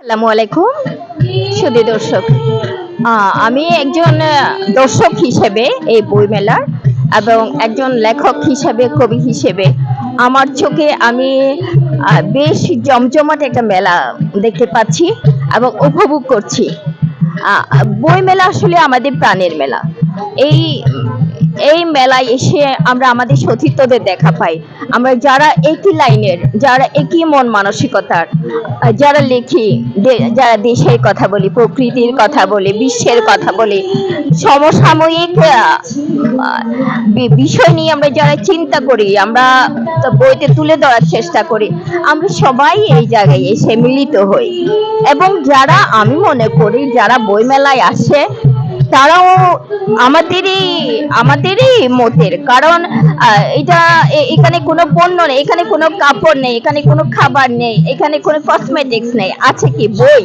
আসসালামু আলাইকুম সুধী দর্শক। আমি একজন দর্শক হিসেবে এই বই মেলার এবং একজন লেখক হিসেবে, কবি হিসেবে আমার চোখে আমি বেশ জমজমাট একটা মেলা দেখতে পাচ্ছি এবং উপভোগ করছি। বই মেলা আসলে আমাদের প্রাণের মেলা। এই এই মেলায় এসে আমরা আমাদের সতীর্থদের দেখা পাই। আমরা যারা একই লাইনের, যারা একই মন মানসিকতার, যারা লিখি, যারা দেশের কথা বলি, প্রকৃতির কথা বলি, বিশ্বের কথা বলি, সমসাময়িক বিষয় নিয়ে আমরা যারা চিন্তা করি, আমরা বইতে তুলে ধরার চেষ্টা করি, আমরা সবাই এই জায়গায় এসে মিলিত হই। এবং যারা, আমি মনে করি যারা বই মেলায় আসে তারাও আমাদেরই মতের, কারণ এটা এখানে কোনো পণ্য নেই, এখানে কোনো কাপড় নেই, এখানে কোনো খাবার নেই, এখানে কোনো কসমেটিক্স নেই, আছে কি বই।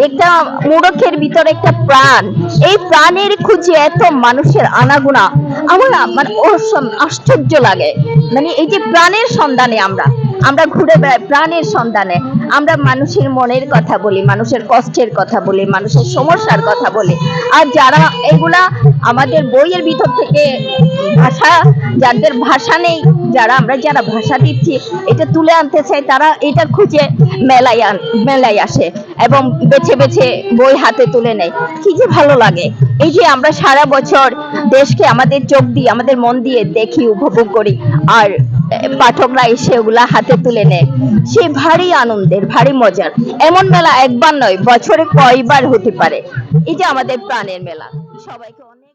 একটা মোড়কের ভিতরে একটা প্রাণ, এই প্রাণের খুঁজে এত মানুষের আনাগোনা, আমার মানে আশ্চর্য লাগে। মানে এই যে প্রাণের সন্ধানে আমরা আমরা ঘুরে বেড়াই, প্রাণের সন্ধানে আমরা মানুষের মনের কথা বলি, মানুষের কষ্টের কথা বলি, মানুষের সমস্যার কথা বলি। আর যারা এগুলা আমাদের বইয়ের ভিতর থেকে ভাষা, যাদের ভাষা নেই, যারা ভাষা দিচ্ছি, এটা তুলে আনতে চাই, তারা এটা খুঁজে মেলায় আসে এবং বেছে বেছে বই হাতে তুলে নেয়। কি যে ভালো লাগে! এই যে আমরা সারা বছর দেশকে আমাদের চোখ দিয়ে, আমাদের মন দিয়ে দেখি, উপভোগ করি, আর পাঠকরা এসে ওগুলা হাতে তুলে নেয়, সে ভারী আনন্দের, ভারী মজার। এমন মেলা একবার নয়, বছরে কয়বার হতে পারে। এই যে আমাদের প্রাণের মেলা। সবাইকে অনেক